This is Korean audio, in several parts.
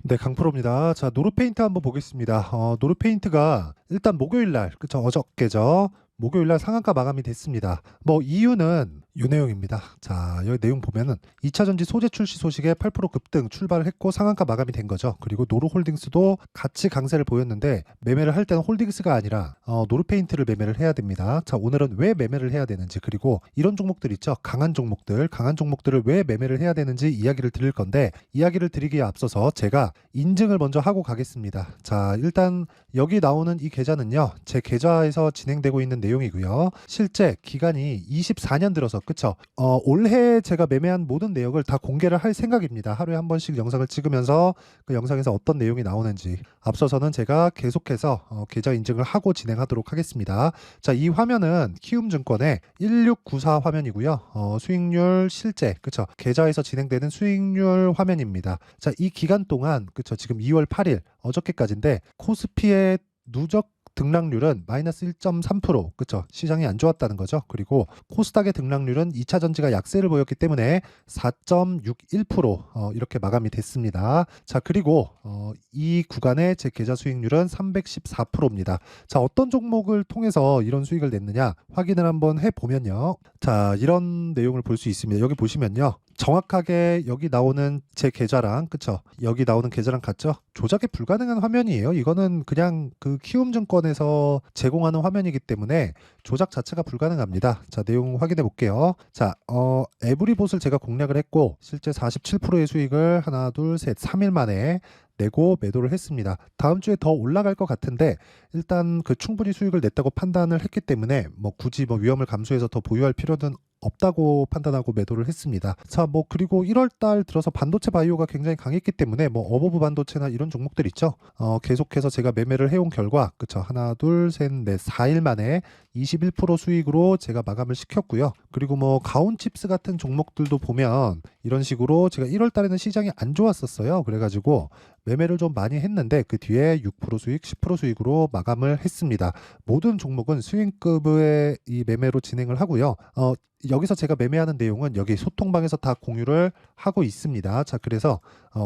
네, 강프로입니다. 자, 노르페인트 한번 보겠습니다. 노르페인트가 일단 목요일 날, 그쵸, 어저께죠. 목요일 날 상한가 마감이 됐습니다. 뭐 이유는 요 내용입니다. 자, 여기 내용 보면은 2차 전지 소재 출시 소식에 8% 급등 출발을 했고 상한가 마감이 된 거죠. 그리고 노르홀딩스도 같이 강세를 보였는데 매매를 할 때는 홀딩스가 아니라 노르페인트를 매매를 해야 됩니다. 자, 오늘은 왜 매매를 해야 되는지, 그리고 이런 종목들 있죠. 강한 종목들을 왜 매매를 해야 되는지 이야기를 드릴 건데, 이야기를 드리기에 앞서서 제가 인증을 먼저 하고 가겠습니다. 자, 일단 여기 나오는 이 계좌는요, 제 계좌에서 진행되고 있는 내용이고요. 실제 기간이 24년 들어서, 그쵸? 올해 제가 매매한 모든 내역을 다 공개를 할 생각입니다. 하루에 한 번씩 영상을 찍으면서 그 영상에서 어떤 내용이 나오는지, 앞서서는 제가 계속해서 계좌 인증을 하고 진행하도록 하겠습니다. 자, 이 화면은 키움증권의 1694 화면이고요. 수익률 실제, 그쵸? 계좌에서 진행되는 수익률 화면입니다. 자, 이 기간 동안, 그쵸? 지금 2월 8일, 어저께까지인데, 코스피의 누적 등락률은 마이너스 1.3%, 그쵸? 시장이 안 좋았다는 거죠. 그리고 코스닥의 등락률은 2차 전지가 약세를 보였기 때문에 4.61% 이렇게 마감이 됐습니다. 자, 그리고 이 구간의 제 계좌 수익률은 314%입니다. 자, 어떤 종목을 통해서 이런 수익을 냈느냐 확인을 한번 해보면요. 자, 이런 내용을 볼 수 있습니다. 여기 보시면요. 정확하게 여기 나오는 제 계좌랑, 그쵸? 여기 나오는 계좌랑 같죠? 조작이 불가능한 화면이에요. 이거는 그냥 그 키움증권에서 제공하는 화면이기 때문에 조작 자체가 불가능합니다. 자, 내용 확인해 볼게요. 자, 에브리봇을 제가 공략을 했고, 실제 47%의 수익을 하나, 둘, 셋, 3일 만에 내고 매도를 했습니다. 다음 주에 더 올라갈 것 같은데, 일단 그 충분히 수익을 냈다고 판단을 했기 때문에 뭐 굳이 뭐 위험을 감수해서 더 보유할 필요는 없다고 판단하고 매도를 했습니다. 자, 뭐 그리고 1월 달 들어서 반도체 바이오가 굉장히 강했기 때문에 뭐 어버브 반도체나 이런 종목들 있죠. 계속해서 제가 매매를 해온 결과, 그쵸, 하나, 둘, 셋, 넷, 4일 만에 21% 수익으로 제가 마감을 시켰고요. 그리고 뭐 가온칩스 같은 종목들도 보면 이런 식으로 제가 1월 달에는 시장이 안 좋았었어요. 그래가지고 매매를 좀 많이 했는데 그 뒤에 6% 수익, 10% 수익으로 마감을 했습니다. 모든 종목은 수익급의 이 매매로 진행을 하고요. 여기서 제가 매매하는 내용은 여기 소통방에서 다 공유를 하고 있습니다. 자, 그래서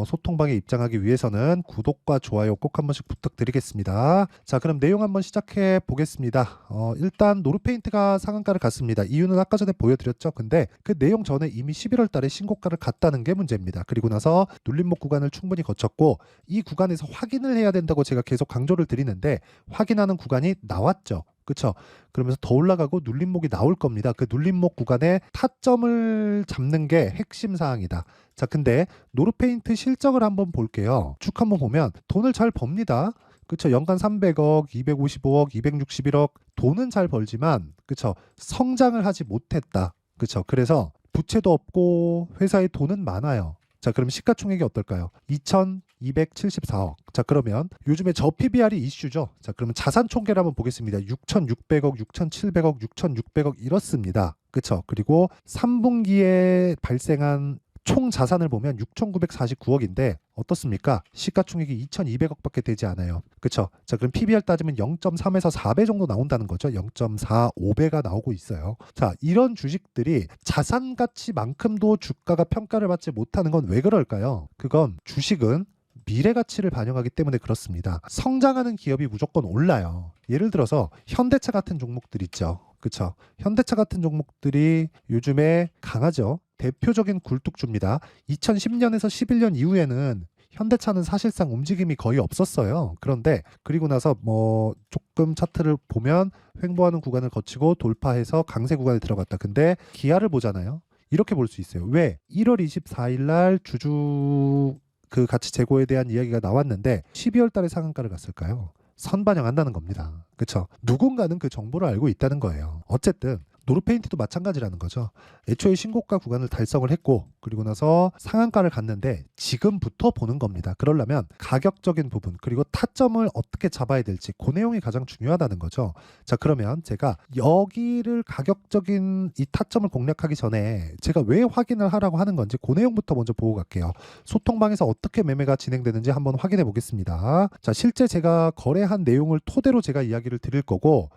소통방에 입장하기 위해서는 구독과 좋아요 꼭 한 번씩 부탁드리겠습니다. 자, 그럼 내용 한번 시작해 보겠습니다. 일단 노르페인트가 상한가를 갔습니다. 이유는 아까 전에 보여드렸죠. 근데 그 내용 전에 이미 11월 달에 신고가를 갔다는 게 문제입니다. 그리고 나서 눌림목 구간을 충분히 거쳤고, 이 구간에서 확인을 해야 된다고 제가 계속 강조를 드리는데 확인하는 구간이 나왔죠. 그쵸? 그러면서 더 올라가고 눌림목이 나올 겁니다. 그 눌림목 구간에 타점을 잡는 게 핵심 사항이다. 자, 근데 노르페인트 실적을 한번 볼게요. 쭉 한번 보면 돈을 잘 법니다. 그쵸? 연간 300억, 255억, 261억 돈은 잘 벌지만, 그쵸? 성장을 하지 못했다. 그쵸? 그래서 부채도 없고 회사에 돈은 많아요. 자, 그럼 시가총액이 어떨까요? 2,274억. 자, 그러면 요즘에 저 PBR이 이슈죠. 자, 그러면 자산 총계를 한번 보겠습니다. 6,600억, 6,700억, 6,600억 이렇습니다. 그쵸? 그리고 3분기에 발생한 총 자산을 보면 6,949억인데 어떻습니까? 시가총액이 2,200억밖에 되지 않아요. 그쵸? 자, 그럼 PBR 따지면 0.3에서 4배 정도 나온다는 거죠. 0.45배가 나오고 있어요. 자, 이런 주식들이 자산 가치만큼도 주가가 평가를 받지 못하는 건 왜 그럴까요? 그건 주식은 미래 가치를 반영하기 때문에 그렇습니다. 성장하는 기업이 무조건 올라요. 예를 들어서 현대차 같은 종목들 있죠. 그쵸? 현대차 같은 종목들이 요즘에 강하죠. 대표적인 굴뚝주입니다. 2010년에서 11년 이후에는 현대차는 사실상 움직임이 거의 없었어요. 그런데 그리고 나서 뭐 조금 차트를 보면 횡보하는 구간을 거치고 돌파해서 강세 구간에 들어갔다. 근데 기아를 보잖아요. 이렇게 볼 수 있어요. 왜? 1월 24일 날 주주 그 가치 재고에 대한 이야기가 나왔는데 12월 달에 상한가를 갔을까요? 선반영한다는 겁니다. 그쵸? 누군가는 그 정보를 알고 있다는 거예요. 어쨌든 노르페인트도 마찬가지라는 거죠. 애초에 신고가 구간을 달성을 했고, 그리고 나서 상한가를 갔는데 지금부터 보는 겁니다. 그러려면 가격적인 부분, 그리고 타점을 어떻게 잡아야 될지 그 내용이 가장 중요하다는 거죠. 자, 그러면 제가 여기를 가격적인 이 타점을 공략하기 전에 제가 왜 확인을 하라고 하는 건지 그 내용부터 먼저 보고 갈게요. 소통방에서 어떻게 매매가 진행되는지 한번 확인해 보겠습니다. 자, 실제 제가 거래한 내용을 토대로 제가 이야기를 드릴 거고,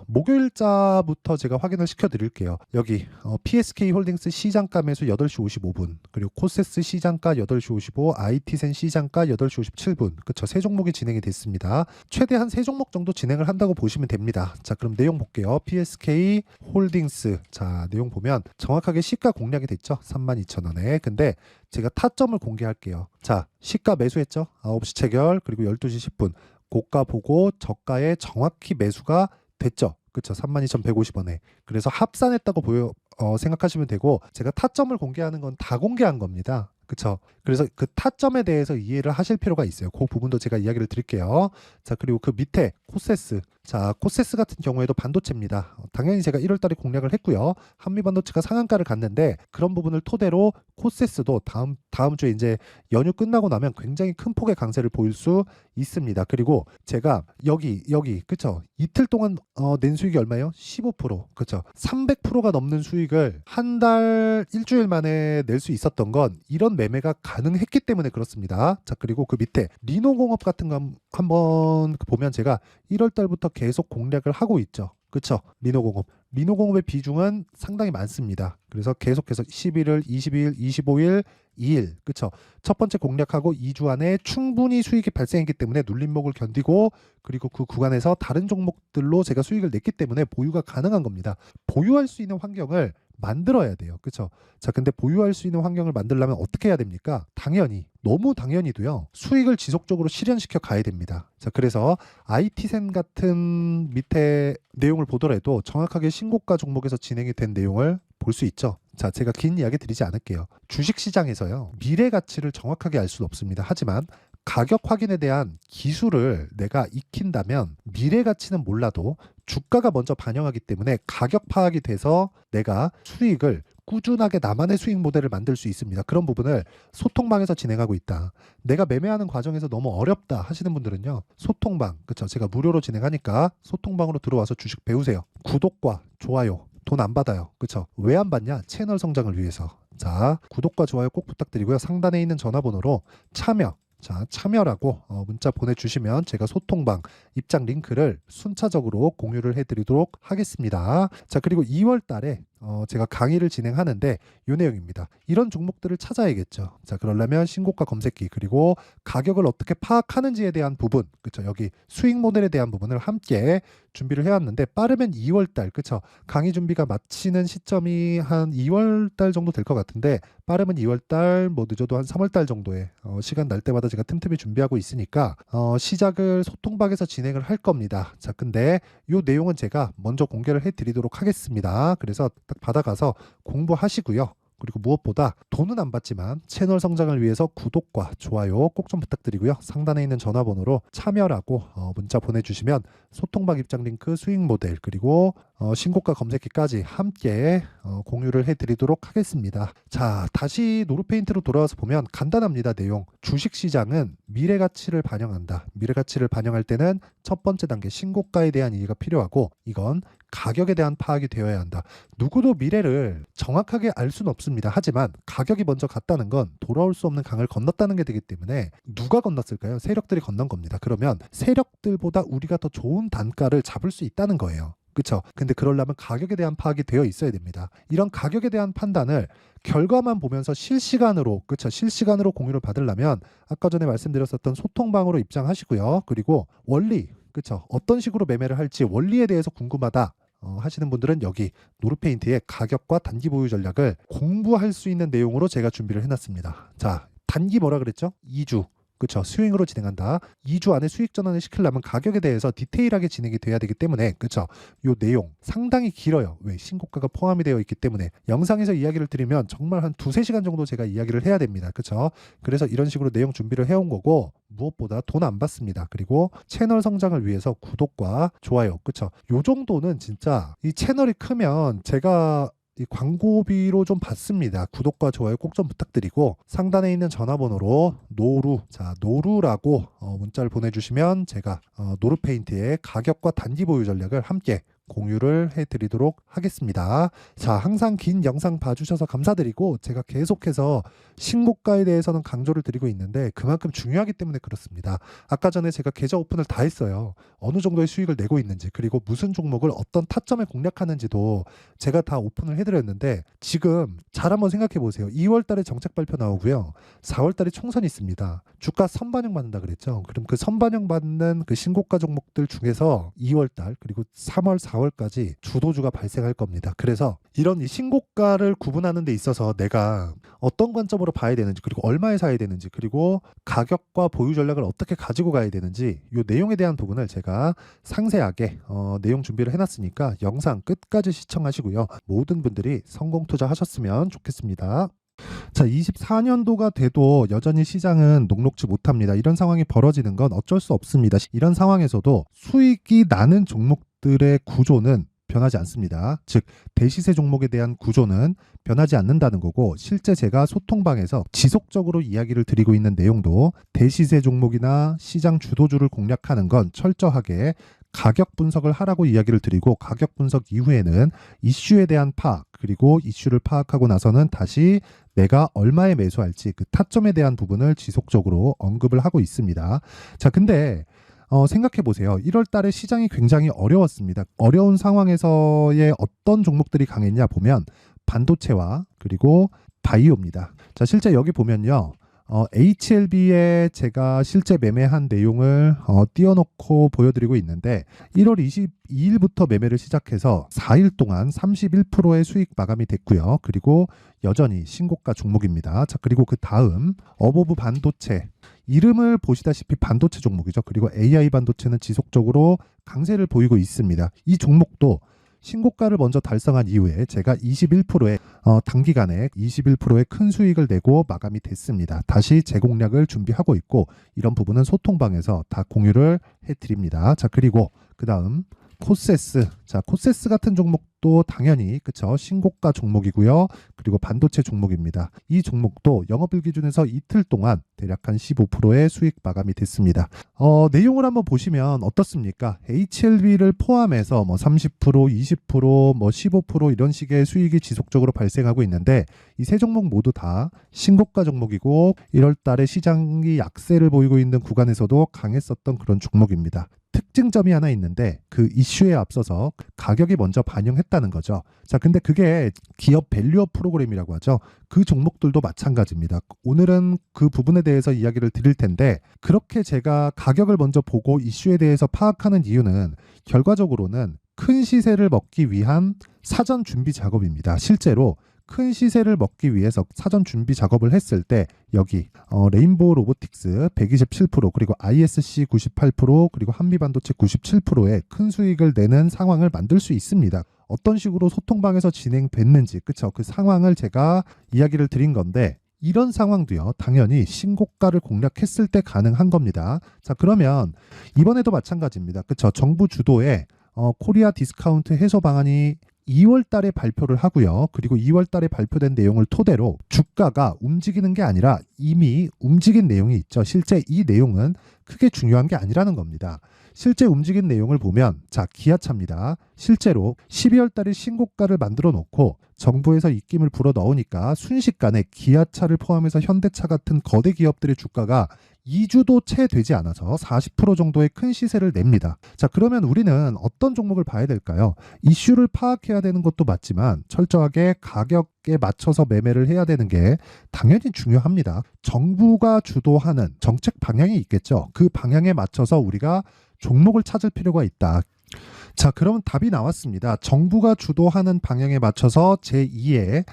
목요일자부터 제가 확인을 시켜드릴게요. 여기 PSK 홀딩스 시장가 매수 8시 55분, 그리고 코세스 시장가 8시 55, IT센 시장가 8시 57분. 그쵸, 세 종목이 진행이 됐습니다. 최대한 세 종목 정도 진행을 한다고 보시면 됩니다. 자, 그럼 내용 볼게요. PSK 홀딩스. 자, 내용 보면 정확하게 시가 공략이 됐죠. 32,000원에. 근데 제가 타점을 공개할게요. 자, 시가 매수했죠. 9시 체결, 그리고 12시 10분. 고가 보고 저가에 정확히 매수가 됐죠. 그쵸, 32,150원에. 그래서 합산했다고 생각하시면 되고, 제가 타점을 공개하는 건 다 공개한 겁니다. 그쵸. 그래서 그 타점에 대해서 이해를 하실 필요가 있어요. 그 부분도 제가 이야기를 드릴게요. 자, 그리고 그 밑에 코세스. 자, 코세스 같은 경우에도 반도체입니다. 당연히 제가 1월 달에 공략을 했고요. 한미반도체가 상한가를 갔는데 그런 부분을 토대로 코세스도 다음 주에 이제 연휴 끝나고 나면 굉장히 큰 폭의 강세를 보일 수 있습니다. 그리고 제가 여기 그쵸, 이틀 동안 낸 수익이 얼마예요? 15%. 그쵸, 300%가 넘는 수익을 한 달 일주일 만에 낼 수 있었던 건 이런 매매가 가능했기 때문에 그렇습니다. 자, 그리고 그 밑에 리노공업 같은 거 한번 보면 제가 1월 달부터 계속 공략을 하고 있죠. 그쵸? 리노공업의 비중은 상당히 많습니다. 그래서 계속해서 11일, 22일, 25일, 2일. 그쵸? 첫 번째 공략하고 2주 안에 충분히 수익이 발생했기 때문에 눌림목을 견디고, 그리고 그 구간에서 다른 종목들로 제가 수익을 냈기 때문에 보유가 가능한 겁니다. 보유할 수 있는 환경을 만들어야 돼요. 그쵸? 자, 근데 보유할 수 있는 환경을 만들려면 어떻게 해야 됩니까? 당연히, 너무 당연히도요, 수익을 지속적으로 실현시켜 가야 됩니다. 자, 그래서 IT센 같은 밑에 내용을 보더라도 정확하게 신고가 종목에서 진행이 된 내용을 볼 수 있죠. 자, 제가 긴 이야기 드리지 않을게요. 주식시장에서요, 미래 가치를 정확하게 알 수는 없습니다. 하지만 가격 확인에 대한 기술을 내가 익힌다면 미래 가치는 몰라도 주가가 먼저 반영하기 때문에 가격 파악이 돼서 내가 수익을 꾸준하게 나만의 수익 모델을 만들 수 있습니다. 그런 부분을 소통방에서 진행하고 있다. 내가 매매하는 과정에서 너무 어렵다 하시는 분들은요, 소통방, 그쵸, 제가 무료로 진행하니까 소통방으로 들어와서 주식 배우세요. 구독과 좋아요 돈 안 받아요. 그쵸? 왜 안 받냐? 채널 성장을 위해서. 자, 구독과 좋아요 꼭 부탁드리고요. 상단에 있는 전화번호로 참여라고 문자 보내주시면 제가 소통방 입장 링크를 순차적으로 공유를 해드리도록 하겠습니다. 자, 그리고 2월 달에 제가 강의를 진행하는데 이 내용입니다. 이런 종목들을 찾아야겠죠. 자, 그러려면 신고가 검색기, 그리고 가격을 어떻게 파악하는지에 대한 부분, 그쵸, 여기 수익 모델에 대한 부분을 함께 준비를 해왔는데, 빠르면 2월 달, 그쵸, 강의 준비가 마치는 시점이 한 2월 달 정도 될 것 같은데, 빠르면 2월 달, 뭐 늦어도 한 3월 달 정도에 시간 날 때마다 제가 틈틈이 준비하고 있으니까 시작을 소통방에서 진행을 할 겁니다. 자, 근데 이 내용은 제가 먼저 공개를 해드리도록 하겠습니다. 그래서 딱 받아가서 공부하시고요. 그리고 무엇보다 돈은 안 받지만 채널 성장을 위해서 구독과 좋아요 꼭 좀 부탁드리고요. 상단에 있는 전화번호로 참여라고 문자 보내주시면 소통방 입장 링크, 수익 모델, 그리고 신고가 검색기까지 함께 공유를 해드리도록 하겠습니다. 자, 다시 노루페인트로 돌아와서 보면 간단합니다. 내용. 주식시장은 미래가치를 반영한다. 미래가치를 반영할 때는 첫 번째 단계 신고가에 대한 이해가 필요하고, 이건 가격에 대한 파악이 되어야 한다. 누구도 미래를 정확하게 알 수는 없습니다. 하지만 가격이 먼저 갔다는 건 돌아올 수 없는 강을 건넜다는 게 되기 때문에, 누가 건넜을까요? 세력들이 건넌 겁니다. 그러면 세력들보다 우리가 더 좋은 단가를 잡을 수 있다는 거예요. 그쵸? 근데 그러려면 가격에 대한 파악이 되어 있어야 됩니다. 이런 가격에 대한 판단을 결과만 보면서 실시간으로, 그쵸, 실시간으로 공유를 받으려면 아까 전에 말씀드렸었던 소통방으로 입장하시고요. 그리고 원리, 그쵸, 어떤 식으로 매매를 할지 원리에 대해서 궁금하다 하시는 분들은 여기 노루페인트의 가격과 단기 보유 전략을 공부할 수 있는 내용으로 제가 준비를 해놨습니다. 자, 단기 뭐라 그랬죠? 2주. 그쵸, 스윙으로 진행한다. 2주 안에 수익 전환을 시키려면 가격에 대해서 디테일하게 진행이 돼야 되기 때문에, 그쵸, 요 내용 상당히 길어요. 왜? 신고가가 포함이 되어 있기 때문에. 영상에서 이야기를 드리면 정말 한 2~3시간 정도 제가 이야기를 해야 됩니다. 그쵸? 그래서 이런 식으로 내용 준비를 해온 거고, 무엇보다 돈 안 받습니다. 그리고 채널 성장을 위해서 구독과 좋아요, 그쵸, 요 정도는 진짜 이 채널이 크면 제가 이 광고비로 좀 받습니다. 구독과 좋아요 꼭 좀 부탁드리고, 상단에 있는 전화번호로 노루라고 문자를 보내주시면 제가 노루페인트의 가격과 단기 보유 전략을 함께 공유를 해드리도록 하겠습니다. 자, 항상 긴 영상 봐주셔서 감사드리고 제가 계속해서 신고가에 대해서는 강조를 드리고 있는데 그만큼 중요하기 때문에 그렇습니다. 아까 전에 제가 계좌 오픈을 다 했어요. 어느 정도의 수익을 내고 있는지 그리고 무슨 종목을 어떤 타점에 공략하는지도 제가 다 오픈을 해드렸는데 지금 잘 한번 생각해 보세요. 2월 달에 정책 발표 나오고요. 4월 달에 총선이 있습니다. 주가 선반영 받는다 그랬죠. 그럼 그 선반영 받는 그 신고가 종목들 중에서 2월 달 그리고 3월, 4월까지 주도주가 발생할 겁니다. 그래서 이런 이 신고가를 구분하는 데 있어서 내가 어떤 관점으로 봐야 되는지 그리고 얼마에 사야 되는지 그리고 가격과 보유 전략을 어떻게 가지고 가야 되는지 이 내용에 대한 부분을 제가 상세하게 내용 준비를 해놨으니까 영상 끝까지 시청하시고요. 모든 분들이 성공 투자하셨으면 좋겠습니다. 자, 24년도가 돼도 여전히 시장은 녹록지 못합니다. 이런 상황이 벌어지는 건 어쩔 수 없습니다. 이런 상황에서도 수익이 나는 종목들의 구조는 변하지 않습니다. 즉 대시세 종목에 대한 구조는 변하지 않는다는 거고 실제 제가 소통방에서 지속적으로 이야기를 드리고 있는 내용도 대시세 종목이나 시장 주도주를 공략하는 건 철저하게 가격 분석을 하라고 이야기를 드리고 가격 분석 이후에는 이슈에 대한 파악 그리고 이슈를 파악하고 나서는 다시 내가 얼마에 매수할지 그 타점에 대한 부분을 지속적으로 언급을 하고 있습니다. 자, 근데 생각해 보세요. 1월 달에 시장이 굉장히 어려웠습니다. 어려운 상황에서의 어떤 종목들이 강했냐 보면 반도체와 그리고 바이오입니다. 자, 실제 여기 보면요. HLB에 제가 실제 매매한 내용을 띄워놓고 보여드리고 있는데 1월 22일부터 매매를 시작해서 4일 동안 31%의 수익 마감이 됐고요. 그리고 여전히 신고가 종목입니다. 자, 그리고 그 다음 어보브 반도체 이름을 보시다시피 반도체 종목이죠. 그리고 AI 반도체는 지속적으로 강세를 보이고 있습니다. 이 종목도 신고가를 먼저 달성한 이후에 제가 21%의 단기간에 21%의 큰 수익을 내고 마감이 됐습니다. 다시 재공략을 준비하고 있고 이런 부분은 소통방에서 다 공유를 해드립니다. 자, 그리고 그 다음 코세스. 자, 코세스 같은 종목도 당연히 그쵸 신고가 종목이고요. 그리고 반도체 종목입니다. 이 종목도 영업일 기준에서 이틀 동안 대략 한 15%의 수익 마감이 됐습니다. 내용을 한번 보시면 어떻습니까? HLB를 포함해서 뭐 30%, 20%, 뭐 15% 이런 식의 수익이 지속적으로 발생하고 있는데 이 세 종목 모두 다 신고가 종목이고 1월 달에 시장이 약세를 보이고 있는 구간에서도 강했었던 그런 종목입니다. 특징점이 하나 있는데 그 이슈에 앞서서 가격이 먼저 반영했다는 거죠. 자, 근데 그게 기업 밸류업 프로그램이라고 하죠. 그 종목들도 마찬가지입니다. 오늘은 그 부분에 대해서 이야기를 드릴 텐데 그렇게 제가 가격을 먼저 보고 이슈에 대해서 파악하는 이유는 결과적으로는 큰 시세를 먹기 위한 사전 준비 작업입니다. 실제로 큰 시세를 먹기 위해서 사전 준비 작업을 했을 때 여기 레인보우 로보틱스 127% 그리고 ISC 98% 그리고 한미반도체 97%의 큰 수익을 내는 상황을 만들 수 있습니다. 어떤 식으로 소통방에서 진행됐는지 그쵸? 그 상황을 제가 이야기를 드린 건데 이런 상황도요 당연히 신고가를 공략했을 때 가능한 겁니다. 자, 그러면 이번에도 마찬가지입니다. 그쵸? 정부 주도의 코리아 디스카운트 해소 방안이 2월 달에 발표를 하고요. 그리고 2월 달에 발표된 내용을 토대로 주가가 움직이는 게 아니라 이미 움직인 내용이 있죠. 실제 이 내용은 크게 중요한 게 아니라는 겁니다. 실제 움직인 내용을 보면 자, 기아차입니다. 실제로 12월 달에 신고가를 만들어 놓고 정부에서 입김을 불어 넣으니까 순식간에 기아차를 포함해서 현대차 같은 거대 기업들의 주가가 2주도 채 되지 않아서 40% 정도의 큰 시세를 냅니다. 자, 그러면 우리는 어떤 종목을 봐야 될까요? 이슈를 파악해야 되는 것도 맞지만 철저하게 가격에 맞춰서 매매를 해야 되는 게 당연히 중요합니다. 정부가 주도하는 정책 방향이 있겠죠. 그 방향에 맞춰서 우리가 종목을 찾을 필요가 있다. 자, 그러면 답이 나왔습니다. 정부가 주도하는 방향에 맞춰서 제2의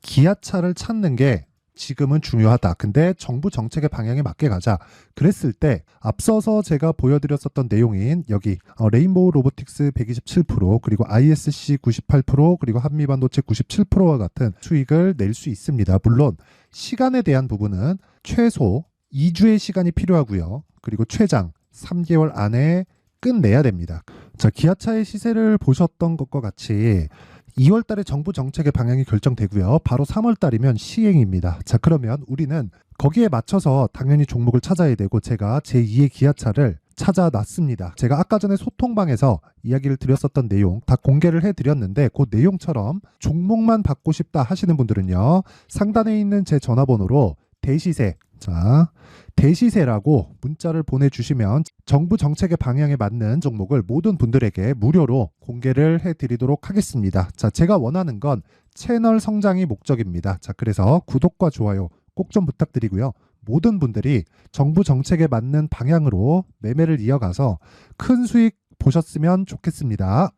기아차를 찾는 게 지금은 중요하다. 근데 정부 정책의 방향에 맞게 가자. 그랬을 때 앞서서 제가 보여드렸었던 내용인 여기 레인보우 로보틱스 127% 그리고 ISC 98% 그리고 한미반도체 97%와 같은 수익을 낼 수 있습니다. 물론 시간에 대한 부분은 최소 2주의 시간이 필요하고요. 그리고 최장 3개월 안에 끝내야 됩니다. 자, 기아차의 시세를 보셨던 것과 같이 2월 달에 정부 정책의 방향이 결정되고요. 바로 3월 달이면 시행입니다. 자, 그러면 우리는 거기에 맞춰서 당연히 종목을 찾아야 되고 제가 제2의 기아차를 찾아놨습니다. 제가 아까 전에 소통방에서 이야기를 드렸었던 내용 다 공개를 해드렸는데 그 내용처럼 종목만 받고 싶다 하시는 분들은요. 상단에 있는 제 전화번호로 대시세, 자, 대시세라고 문자를 보내주시면 정부 정책의 방향에 맞는 종목을 모든 분들에게 무료로 공개를 해드리도록 하겠습니다. 자, 제가 원하는 건 채널 성장이 목적입니다. 자, 그래서 구독과 좋아요 꼭 좀 부탁드리고요. 모든 분들이 정부 정책에 맞는 방향으로 매매를 이어가서 큰 수익 보셨으면 좋겠습니다.